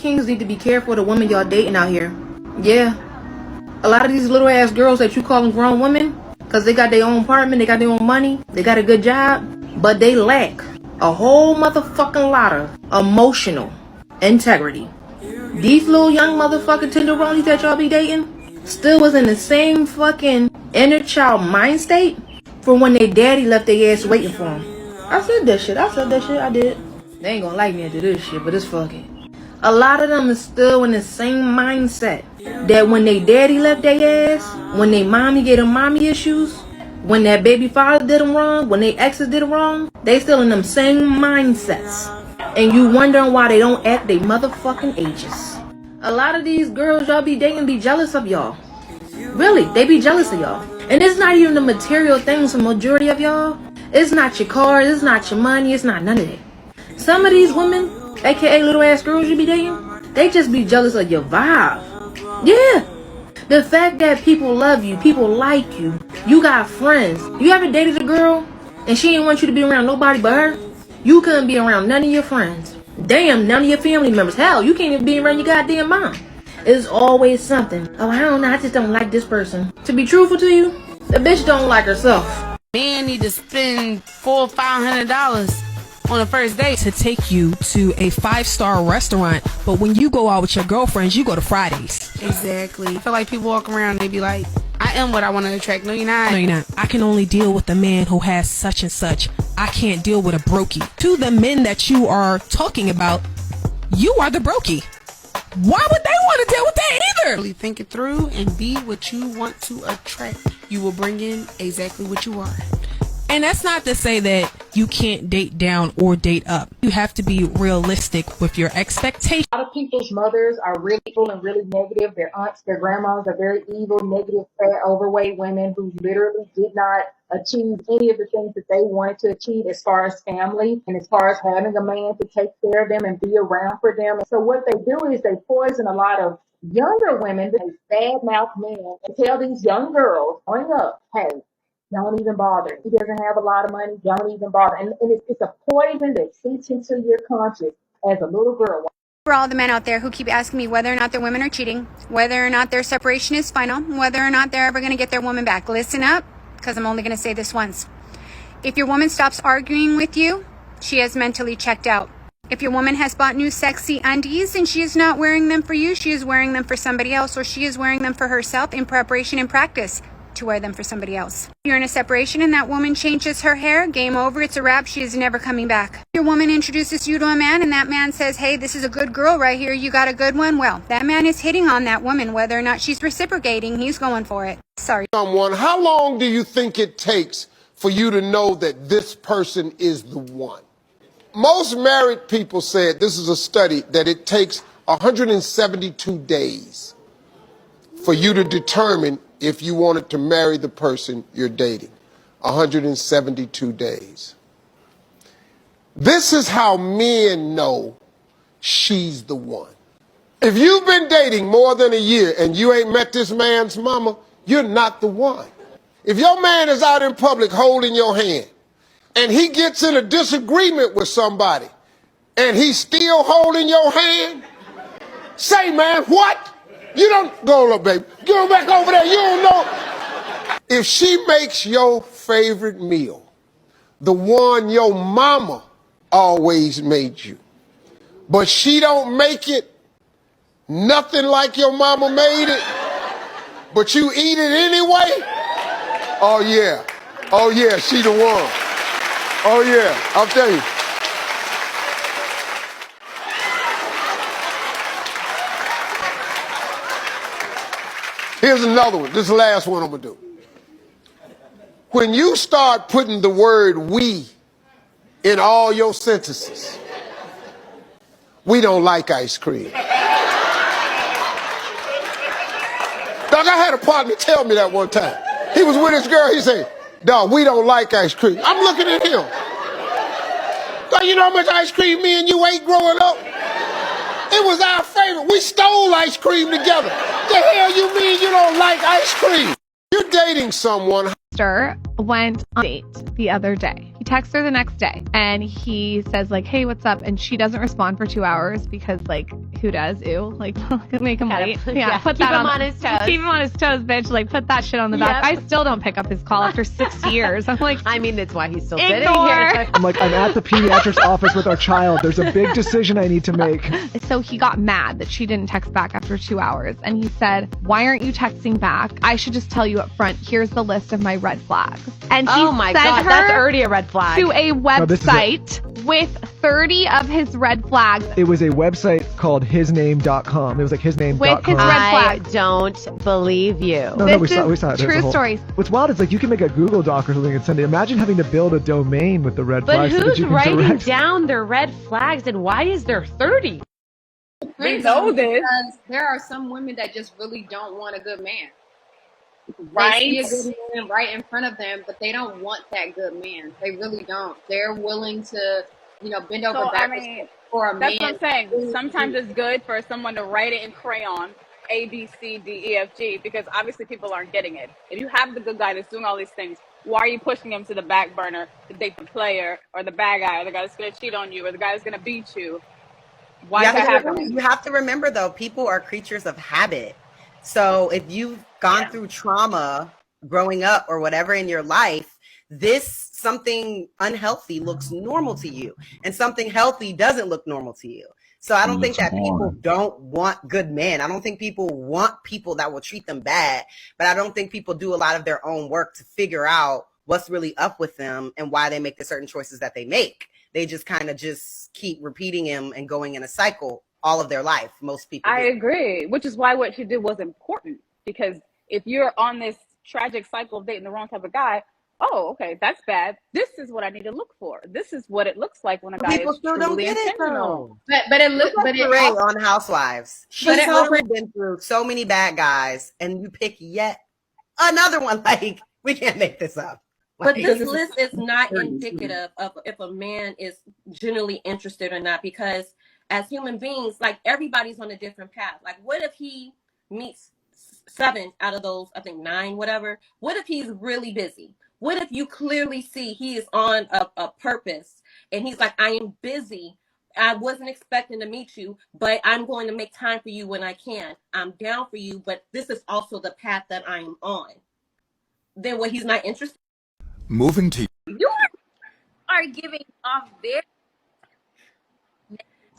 Kings need to be careful of the women y'all dating out here. Yeah. A lot of these little ass girls that you calling grown women, because they got their own apartment, they got their own money, they got a good job, but they lack a whole motherfucking lot of emotional integrity. These little young motherfucking tenderonis that y'all be dating still was in the same fucking inner child mind state from when their daddy left their ass waiting for them. I said that shit, I did. They ain't gonna like me after this shit, but it's fucking. A lot of them is still in the same mindset that when they daddy left their ass, when they mommy gave them mommy issues, when that baby father did them wrong, when they exes did them wrong, they still in them same mindsets. And you wondering why they don't act they motherfucking ages. A lot of these girls y'all be dating be jealous of y'all. Really, they be jealous of y'all. And it's not even the material things for the majority of y'all. It's not your cars, it's not your money, it's not none of that. Some of these women, aka little ass girls you be dating, they just be jealous of your vibe. Yeah. The fact that people love you, people like you, you got friends. You ever dated a girl and she didn't want you to be around nobody but her? You couldn't be around none of your friends. Damn, none of your family members. Hell, you can't even be around your goddamn mom. It's always something. Oh, I don't know, I just don't like this person. To be truthful to you, the bitch don't like herself. Man need to spend $400 or $500 on a first date to take you to a 5-star restaurant, but when you go out with your girlfriends, you go to Fridays. Exactly. I feel like people walk around and they be like, I am what I want to attract. No, you're not. No, you're not. I can only deal with a man who has such and such. I can't deal with a brokey. To the men that you are talking about, you are the brokey. Why would they want to deal with that either? Really think it through and be what you want to attract. You will bring in exactly what you are. And that's not to say that you can't date down or date up. You have to be realistic with your expectations. A lot of people's mothers are really evil and really negative. Their aunts, their grandmas are very evil, negative, fat, overweight women who literally did not achieve any of the things that they wanted to achieve as far as family and as far as having a man to take care of them and be around for them. And so what they do is they poison a lot of younger women. They badmouth men and tell these young girls growing up, hey, don't even bother. He doesn't have a lot of money. Don't even bother. And it's a poison that seeps into your conscience as a little girl. For all the men out there who keep asking me whether or not their women are cheating, whether or not their separation is final, whether or not they're ever going to get their woman back, listen up, because I'm only going to say this once. If your woman stops arguing with you, she has mentally checked out. If your woman has bought new sexy undies and she is not wearing them for you, she is wearing them for somebody else, or she is wearing them for herself in preparation and practice to wear them for somebody else. If you're in a separation and that woman changes her hair, game over, it's a wrap, she is never coming back. Your woman introduces you to a man and that man says, hey, this is a good girl right here, you got a good one. Well, that man is hitting on that woman. Whether or not she's reciprocating, he's going for it. Sorry. Someone, how long do you think it takes for you to know that this person is the one? Most married people said, this is a study, that it takes 172 days for you to determine if you wanted to marry the person you're dating. 172 days. This is how men know she's the one. If you've been dating more than a year and you ain't met this man's mama, you're not the one. If your man is out in public holding your hand and he gets in a disagreement with somebody and he's still holding your hand, say, man, what? You don't go, look, baby. Get on back over there. You don't know. If she makes your favorite meal, the one your mama always made you, but she don't make it nothing like your mama made it, but you eat it anyway, oh yeah, she the one. Oh yeah, I'll tell you. Here's another one. This is the last one I'm going to do. When you start putting the word we in all your sentences, we don't like ice cream. Doc, I had a partner tell me that one time. He was with his girl. He said, dog, we don't like ice cream. I'm looking at him. Dog, you know how much ice cream me and you ate growing up? It was our favorite. We stole ice cream together. The hell you mean you don't like ice cream? You're dating someone. Went on a date the other day. He texts her the next day and he says like, hey, what's up? And she doesn't respond for 2 hours because like, who does? Ew. Like, make him wait. Yeah, put keep that him on his toes. Keep him on his toes, bitch. Like, put that shit on the back. I still don't pick up his call after 6 years. I'm like, I mean, that's why he's still Ignore. sitting here. I'm like, I'm at the pediatrics office with our child. There's a big decision I need to make. So he got mad that she didn't text back after 2 hours. And he said, why aren't you texting back? I should just tell you up front, here's the list of my red flags. And he Oh my sent God, her that's already a red flag. to a website with 30 of his red flags. It was a website called hisname.com. It was like hisname.com. With his red I flags. don't believe you. No, we saw it. There's a True whole- stories. What's wild is like you can make a Google Doc or something and send it. Imagine having to build a domain with the red But flags so that who's you can writing direct. down their red flags and why is there 30? We know this because there are some women that just really don't want a good man. They see a good man right in front of them, but they don't want that good man. They really don't. They're willing to, bend over backwards for a man. That's what I'm saying. Sometimes it's good for someone to write it in crayon, A, B, C, D, E, F, G, because obviously people aren't getting it. If you have the good guy that's doing all these things, why are you pushing him to the back burner to date the player or the bad guy or the guy that's going to cheat on you or the guy that's going to beat you? Why is that happening? You have to remember, though, people are creatures of habit. So if you've gone through trauma growing up or whatever in your life, something unhealthy looks normal to you and something healthy doesn't look normal to you. So I don't think that people don't want good men. I don't think people want people that will treat them bad, but I don't think people do a lot of their own work to figure out what's really up with them and why they make the certain choices that they make. They just kind of just keep repeating them and going in a cycle all of their life. Most people I agree, which is why what you did was important, because if you're on this tragic cycle of dating the wrong type of guy, oh, okay, that's bad. This is what I need to look for. This is what it looks like when a guy people is still don't truly get it, intentional. But it Ray on Housewives. She's already been through so many bad guys, and you pick yet another one. Like, we can't make this up. But this list is not indicative of if a man is genuinely interested or not, because as human beings, like, everybody's on a different path. Like, what if he meets 7 out of those, I think 9, whatever? What if he's really busy? What if you clearly see he is on a purpose and he's like, I am busy. I wasn't expecting to meet you, but I'm going to make time for you when I can. I'm down for you, but this is also the path that I am on. Then what, he's not interested? Moving to You are giving off their.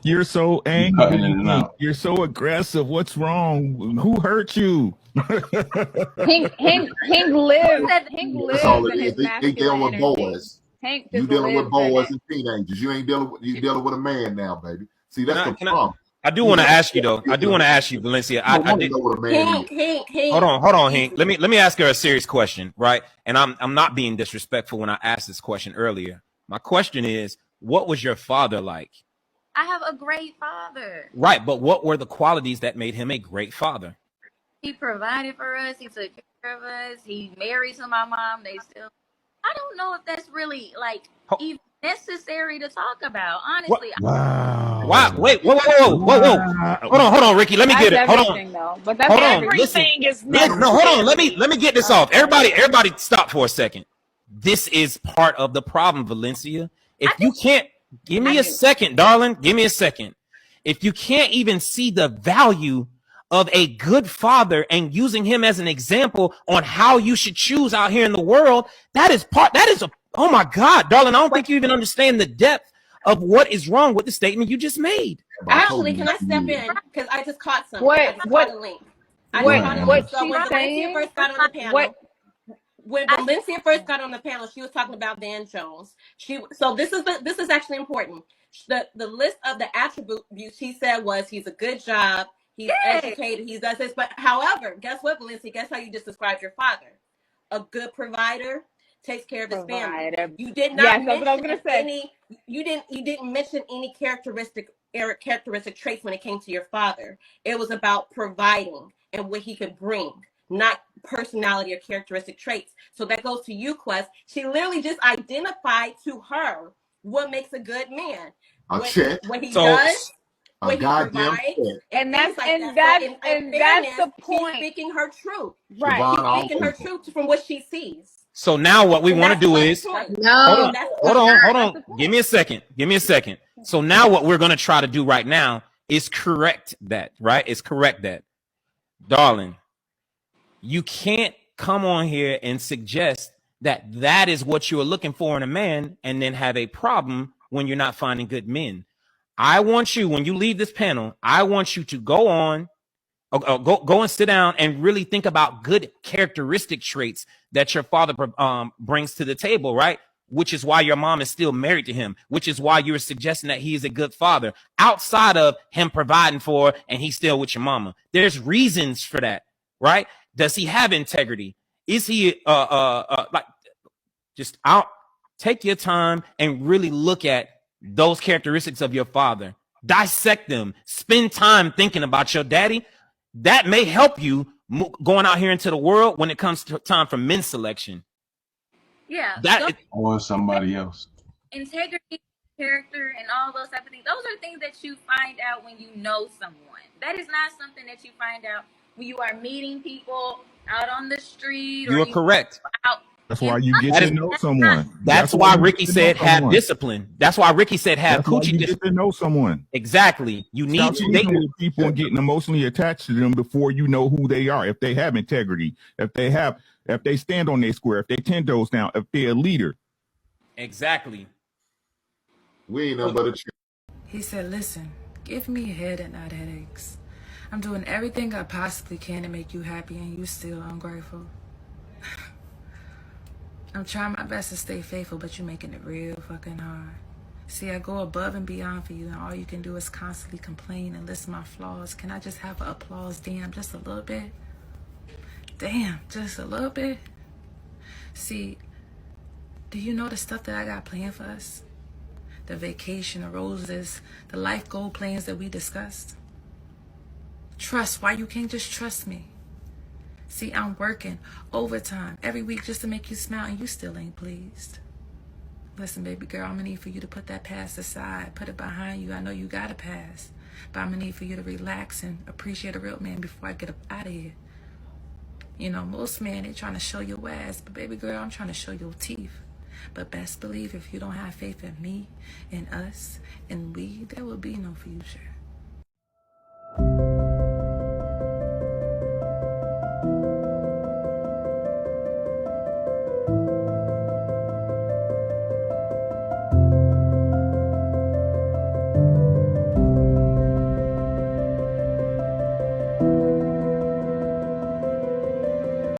You're so angry. You're so aggressive. What's wrong? Who hurt you? Hank lives That's all it in his is. They masculine dealing with energy. boys. Hank You just dealing with lives in boys it. and teenagers. You ain't dealing with a man now, baby. See, that's the Can problem. I do want to ask you though. I do want to ask you, Valencia. I did. Know what a man is. Hank. Hold on, Hank. Let me ask her a serious question, right? And I'm not being disrespectful when I asked this question earlier. My question is, what was your father like? I have a great father. Right, but what were the qualities that made him a great father? He provided for us. He took care of us. He married to my mom. I don't know if that's really like even necessary to talk about. Honestly. Wow. Wait. Whoa. Hold on, Ricky. Let me get it. Hold on. Though. But that's everything is necessary. No, hold on. Let me get this off. Everybody stop for a second. This is part of the problem, Valencia. If you can't, give me a second, darling. Give me a second. If you can't even see the value of a good father and using him as an example on how you should choose out here in the world, oh my God, darling, I don't think you even understand the depth of what is wrong with the statement you just made. Actually, can I step in? Because I just caught something. What I just caught a link. So when Valencia first got on the panel, Valencia first got on the panel, she was talking about Van Jones. This is actually important. The list of the attributes he said was he's a good job, he's educated, he does this. But however, guess what, Valencia? Guess how you just described your father? A good provider, takes care of his family. You did not mention any. You didn't mention any characteristic traits when it came to your father. It was about providing and what he could bring, not personality or characteristic traits. So that goes to you, Quest. She literally just identified to her what makes a good man. What he does, what he provides, and that's the point. He's speaking her truth. Right. He's speaking her truth from what she sees. So now what we want to do is No. hold on. Give me a second. So now what we're going to try to do right now is correct that, right? Is correct that. Darling, you can't come on here and suggest that that is what you're looking for in a man and then have a problem when you're not finding good men. I want you, when you leave this panel, I want you to go on, go and sit down and really think about good characteristic traits that your father brings to the table, right? Which is why your mom is still married to him, which is why you're suggesting that he is a good father outside of him providing for and he's still with your mama. There's reasons for that, right? Does he have integrity? Is he like just out? Take your time and really look at those characteristics of your father. Dissect them. Spend time thinking about your daddy. That may help you going out here into the world when it comes to time for men's selection. Yeah. Or somebody else. Integrity, character, and all those type of things. Those are things that you find out when you know someone. That is not something that you find out when you are meeting people out on the street. You are correct. That's why you get to know someone. That's why Ricky said have discipline. That's why Ricky said have coochie discipline. Get to know someone. Exactly. You need to date with people and getting emotionally attached to them before you know who they are. If they have integrity, if they stand on their square, if they 10 toes down, if they're a leader. Exactly. We ain't no but a He said, listen, give me head and not headaches. I'm doing everything I possibly can to make you happy and you still ungrateful. I'm trying my best to stay faithful, but you're making it real fucking hard. See, I go above and beyond for you, and all you can do is constantly complain and list my flaws. Can I just have an applause? Damn, just a little bit? Damn, just a little bit? See, do you know the stuff that I got planned for us? The vacation, the roses, the life goal plans that we discussed? Trust, why you can't just trust me? See, I'm working overtime every week just to make you smile and you still ain't pleased. Listen, baby girl, I'm gonna need for you to put that past aside, put it behind you. I know you got a past, but I'm gonna need for you to relax and appreciate a real man before I get up out of here. You know, most men, they trying to show your ass, but baby girl, I'm trying to show your teeth. But best believe if you don't have faith in me and us and we, there will be no future.